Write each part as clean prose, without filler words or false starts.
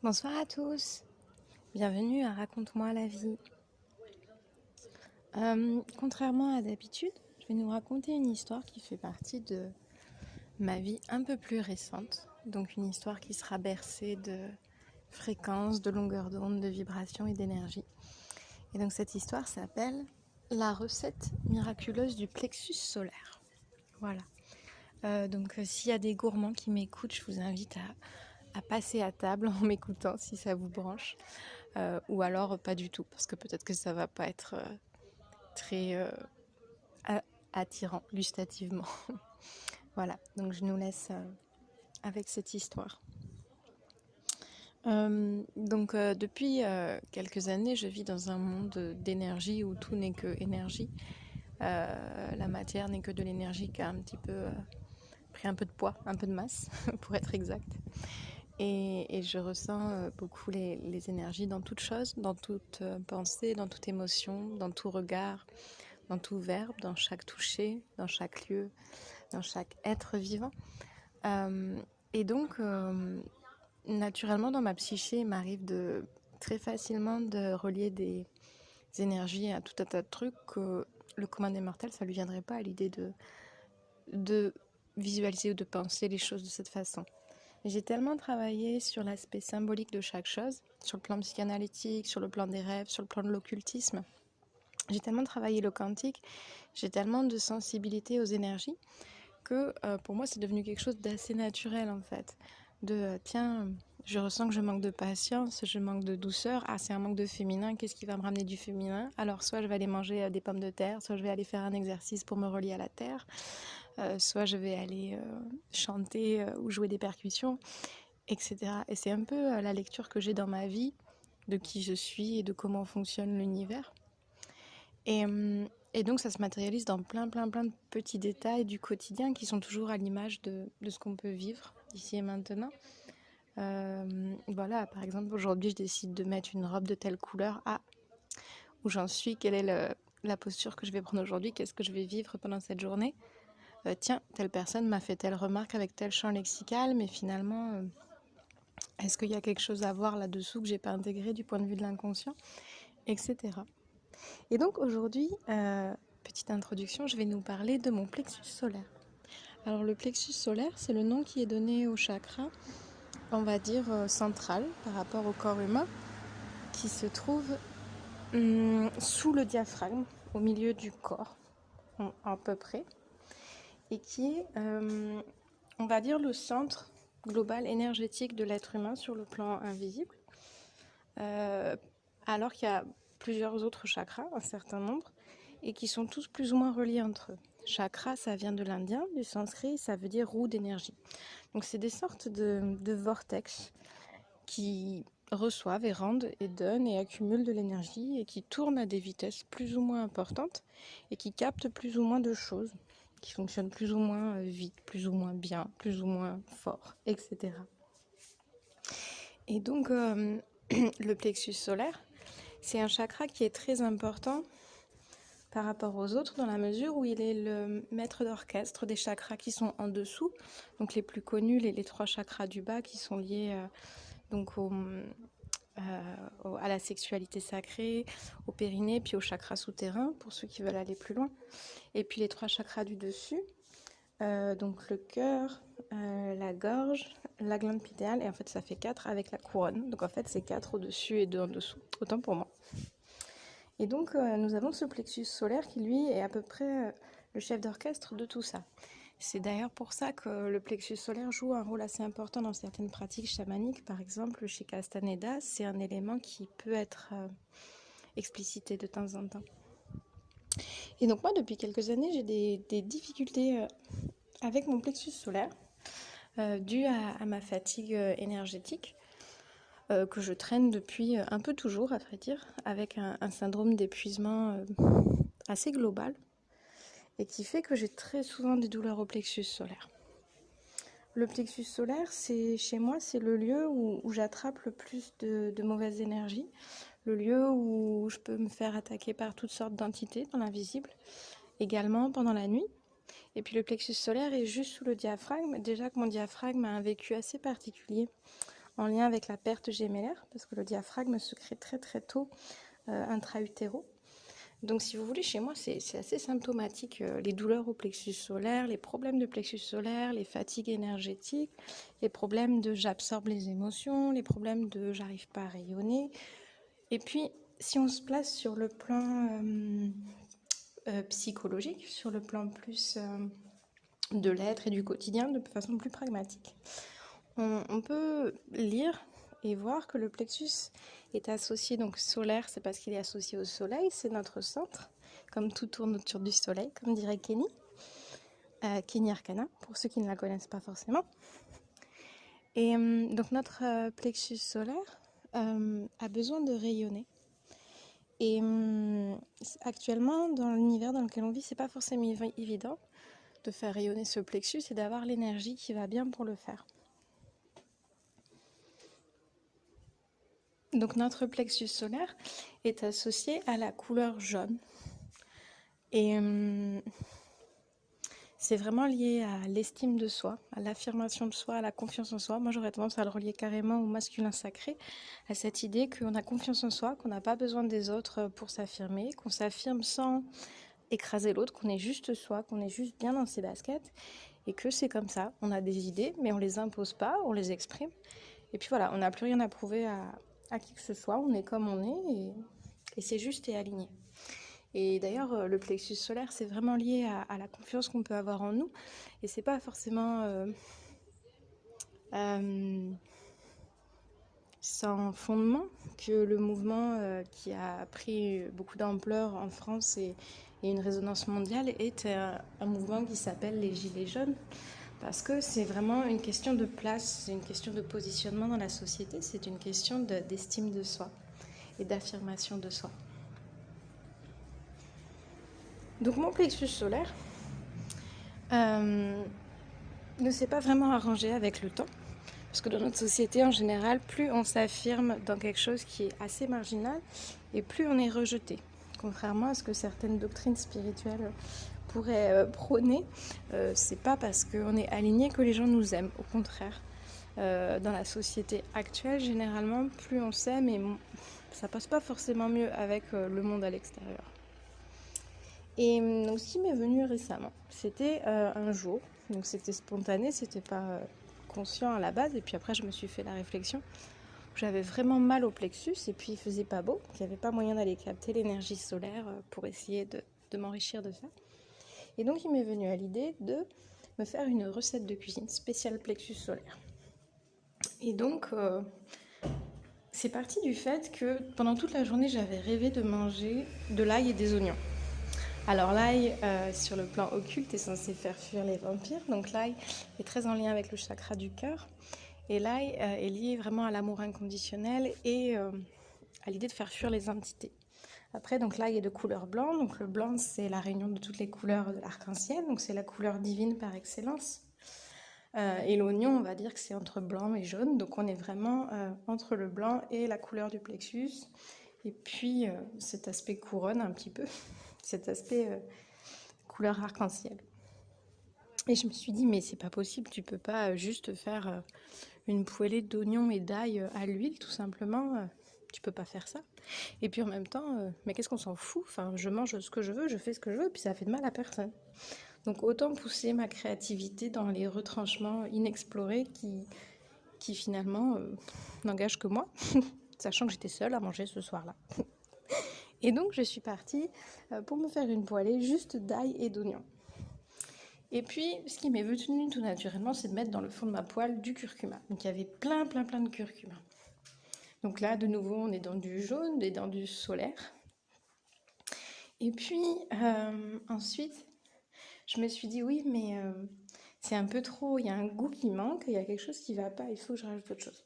Bonsoir à tous, bienvenue à Raconte-moi la vie. Contrairement à d'habitude, je vais nous raconter une histoire qui fait partie de ma vie un peu plus récente. Donc une histoire qui sera bercée de fréquences, de longueurs d'onde, de vibrations et d'énergie. Et donc cette histoire s'appelle La recette miraculeuse du plexus solaire. Voilà. Donc s'il y a des gourmands qui m'écoutent, je vous invite à passer à table en m'écoutant si ça vous branche. Ou alors pas du tout, parce que peut-être que ça va pas être très attirant gustativement. Voilà, donc je nous laisse avec cette histoire. Depuis quelques années, je vis dans un monde d'énergie où tout n'est que énergie. La matière n'est que de l'énergie qui a un petit peu pris un peu de poids, un peu de masse, pour être exact. Et je ressens beaucoup les énergies dans toute chose, dans toute pensée, dans toute émotion, dans tout regard, dans tout verbe, dans chaque toucher, dans chaque lieu, dans chaque être vivant. Et donc, naturellement, dans ma psyché, il m'arrive très facilement de relier des énergies à tout un tas de trucs que le commun des mortels, ça ne lui viendrait pas à l'idée de visualiser ou de penser les choses de cette façon. J'ai tellement travaillé sur l'aspect symbolique de chaque chose, sur le plan psychanalytique, sur le plan des rêves, sur le plan de l'occultisme. J'ai tellement travaillé le quantique, j'ai tellement de sensibilité aux énergies que pour moi c'est devenu quelque chose d'assez naturel en fait. Tiens, je ressens que je manque de patience, je manque de douceur, c'est un manque de féminin, qu'est-ce qui va me ramener du féminin? Alors soit je vais aller manger des pommes de terre, soit je vais aller faire un exercice pour me relier à la terre, soit je vais aller chanter ou jouer des percussions, etc. Et c'est un peu la lecture que j'ai dans ma vie, de qui je suis et de comment fonctionne l'univers. Et donc ça se matérialise dans plein de petits détails du quotidien qui sont toujours à l'image de ce qu'on peut vivre ici et maintenant. Voilà, par exemple, aujourd'hui, je décide de mettre une robe de telle couleur. Où j'en suis? Quelle est la posture que je vais prendre aujourd'hui? Qu'est-ce que je vais vivre pendant cette journée? Tiens, telle personne m'a fait telle remarque avec tel champ lexical, mais finalement, est-ce qu'il y a quelque chose à voir là-dessous que j'ai pas intégré du point de vue de l'inconscient, etc. Et donc aujourd'hui, petite introduction, je vais nous parler de mon plexus solaire. Alors le plexus solaire, c'est le nom qui est donné au chakra, on va dire central par rapport au corps humain, qui se trouve sous le diaphragme, au milieu du corps, à peu près, et qui est, on va dire, le centre global énergétique de l'être humain sur le plan invisible, alors qu'il y a plusieurs autres chakras, un certain nombre, et qui sont tous plus ou moins reliés entre eux. Chakra, ça vient de l'indien, du sanskrit, ça veut dire roue d'énergie. Donc c'est des sortes de vortex qui reçoivent et rendent et donnent et accumulent de l'énergie et qui tournent à des vitesses plus ou moins importantes et qui captent plus ou moins de choses, qui fonctionnent plus ou moins vite, plus ou moins bien, plus ou moins fort, etc. Et donc le plexus solaire, c'est un chakra qui est très important par rapport aux autres dans la mesure où il est le maître d'orchestre des chakras qui sont en dessous, donc les plus connus, les 3 chakras du bas qui sont liés donc à la sexualité sacrée, au périnée, puis au chakra souterrain pour ceux qui veulent aller plus loin, et puis les 3 chakras du dessus, donc le cœur, la gorge, la glande pinéale, et en fait ça fait 4 avec la couronne, donc en fait c'est 4 au-dessus et 2 en dessous, autant pour moi. Et donc nous avons ce plexus solaire qui lui est à peu près le chef d'orchestre de tout ça. C'est d'ailleurs pour ça que le plexus solaire joue un rôle assez important dans certaines pratiques chamaniques. Par exemple, chez Castaneda, c'est un élément qui peut être explicité de temps en temps. Et donc moi, depuis quelques années, j'ai des difficultés avec mon plexus solaire dues à ma fatigue énergétique. Que je traîne depuis un peu toujours, à vrai dire, avec un syndrome d'épuisement assez global et qui fait que j'ai très souvent des douleurs au plexus solaire. Le plexus solaire, chez moi, c'est le lieu où j'attrape le plus de mauvaises énergies, le lieu où je peux me faire attaquer par toutes sortes d'entités dans l'invisible, également pendant la nuit. Et puis le plexus solaire est juste sous le diaphragme, déjà que mon diaphragme a un vécu assez particulier en lien avec la perte gémellaire, parce que le diaphragme se crée très très tôt intra-utéro. Donc si vous voulez, chez moi, c'est assez symptomatique. Les douleurs au plexus solaire, les problèmes de plexus solaire, les fatigues énergétiques, les problèmes de j'absorbe les émotions, les problèmes de j'arrive pas à rayonner. Et puis, si on se place sur le plan psychologique, sur le plan plus de l'être et du quotidien, de façon plus pragmatique, on peut lire et voir que le plexus est associé, donc solaire, c'est parce qu'il est associé au soleil, c'est notre centre, comme tout tourne autour du soleil, comme dirait Kenny, Kenny Arcana, pour ceux qui ne la connaissent pas forcément. Et donc notre plexus solaire a besoin de rayonner. Et actuellement, dans l'univers dans lequel on vit, c'est pas forcément évident de faire rayonner ce plexus et d'avoir l'énergie qui va bien pour le faire. Donc notre plexus solaire est associé à la couleur jaune. Et c'est vraiment lié à l'estime de soi, à l'affirmation de soi, à la confiance en soi. Moi, j'aurais tendance à le relier carrément au masculin sacré, à cette idée qu'on a confiance en soi, qu'on n'a pas besoin des autres pour s'affirmer, qu'on s'affirme sans écraser l'autre, qu'on est juste soi, qu'on est juste bien dans ses baskets, et que c'est comme ça. On a des idées, mais on les impose pas, on les exprime. Et puis voilà, on n'a plus rien à prouver à qui que ce soit, on est comme on est, et c'est juste et aligné. Et d'ailleurs, le plexus solaire, c'est vraiment lié à la confiance qu'on peut avoir en nous. Et c'est pas forcément sans fondement que le mouvement qui a pris beaucoup d'ampleur en France et une résonance mondiale est un mouvement qui s'appelle les Gilets jaunes. Parce que c'est vraiment une question de place, c'est une question de positionnement dans la société, c'est une question d'estime de soi et d'affirmation de soi. Donc mon plexus solaire ne s'est pas vraiment arrangé avec le temps. Parce que dans notre société, en général, plus on s'affirme dans quelque chose qui est assez marginal, et plus on est rejeté. Contrairement à ce que certaines doctrines spirituelles pourraient prôner, c'est pas parce qu'on est aligné que les gens nous aiment. Au contraire, dans la société actuelle, généralement, plus on s'aime, et ça passe pas forcément mieux avec le monde à l'extérieur. Et donc, ce qui m'est venu récemment, c'était un jour, donc c'était spontané, c'était pas conscient à la base, et puis après je me suis fait la réflexion. J'avais vraiment mal au plexus, et puis il faisait pas beau, il n'y avait pas moyen d'aller capter l'énergie solaire pour essayer de m'enrichir de ça. Et donc il m'est venu à l'idée de me faire une recette de cuisine spéciale plexus solaire. Et donc c'est parti du fait que pendant toute la journée j'avais rêvé de manger de l'ail et des oignons. Alors l'ail, sur le plan occulte, est censé faire fuir les vampires. Donc l'ail est très en lien avec le chakra du cœur. Et l'ail est lié vraiment à l'amour inconditionnel et à l'idée de faire fuir les entités. Après, donc l'ail est de couleur blanc. Donc le blanc, c'est la réunion de toutes les couleurs de l'arc-en-ciel. Donc c'est la couleur divine par excellence. Et l'oignon, on va dire que c'est entre blanc et jaune. Donc on est vraiment entre le blanc et la couleur du plexus. Et puis cet aspect couronne un petit peu. Cet aspect couleur arc-en-ciel. Et je me suis dit, mais c'est pas possible, tu peux pas juste faire une poêlée d'oignons et d'ail à l'huile, tout simplement. Tu peux pas faire ça. Et puis en même temps, mais qu'est-ce qu'on s'en fout? Enfin, je mange ce que je veux, je fais ce que je veux, puis ça fait de mal à personne. Donc autant pousser ma créativité dans les retranchements inexplorés qui finalement n'engagent que moi, sachant que j'étais seule à manger ce soir-là. Et donc je suis partie pour me faire une poêlée juste d'ail et d'oignons. Et puis ce qui m'est venu tout naturellement, c'est de mettre dans le fond de ma poêle du curcuma. Donc il y avait plein de curcuma. Donc là de nouveau on est dans du jaune et dans du solaire. Et puis ensuite je me suis dit oui mais c'est un peu trop, il y a un goût qui manque, il y a quelque chose qui va pas, il faut que je rajoute autre chose.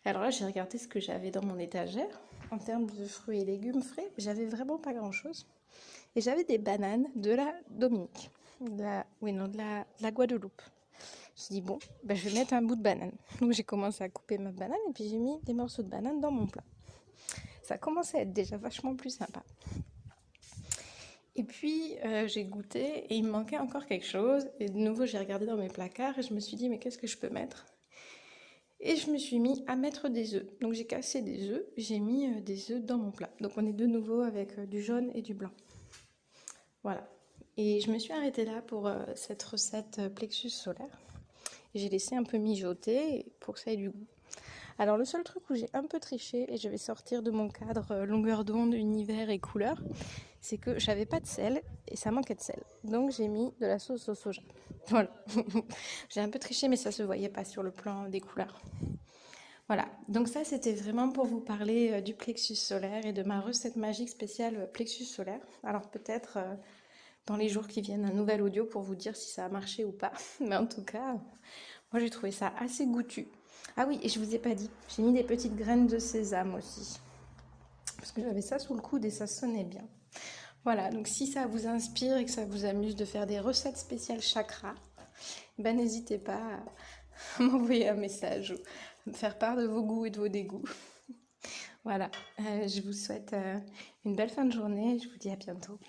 Alors là j'ai regardé ce que j'avais dans mon étagère. En termes de fruits et légumes frais, j'avais vraiment pas grand-chose. Et j'avais des bananes de la Dominique, de la Guadeloupe. Je me suis dit, bon, ben je vais mettre un bout de banane. Donc j'ai commencé à couper ma banane et puis j'ai mis des morceaux de banane dans mon plat. Ça commençait à être déjà vachement plus sympa. Et puis j'ai goûté et il me manquait encore quelque chose. Et de nouveau j'ai regardé dans mes placards et je me suis dit, mais qu'est-ce que je peux mettre ? Et je me suis mis à mettre des œufs. Donc j'ai cassé des œufs, j'ai mis des œufs dans mon plat. Donc on est de nouveau avec du jaune et du blanc. Voilà. Et je me suis arrêtée là pour cette recette plexus solaire. J'ai laissé un peu mijoter pour que ça ait du goût. Alors le seul truc où j'ai un peu triché, et je vais sortir de mon cadre longueur d'onde, univers et couleur, c'est que j'avais pas de sel et ça manquait de sel. Donc j'ai mis de la sauce au soja. Voilà. J'ai un peu triché mais ça se voyait pas sur le plan des couleurs. Voilà, donc ça c'était vraiment pour vous parler du plexus solaire et de ma recette magique spéciale plexus solaire. Alors peut-être dans les jours qui viennent un nouvel audio pour vous dire si ça a marché ou pas. Mais en tout cas, moi j'ai trouvé ça assez goûtu. Ah oui, et je vous ai pas dit, j'ai mis des petites graines de sésame aussi. Parce que j'avais ça sous le coude et ça sonnait bien. Voilà, donc si ça vous inspire et que ça vous amuse de faire des recettes spéciales chakra, ben n'hésitez pas à m'envoyer un message ou à me faire part de vos goûts et de vos dégoûts. Voilà, je vous souhaite une belle fin de journée et je vous dis à bientôt.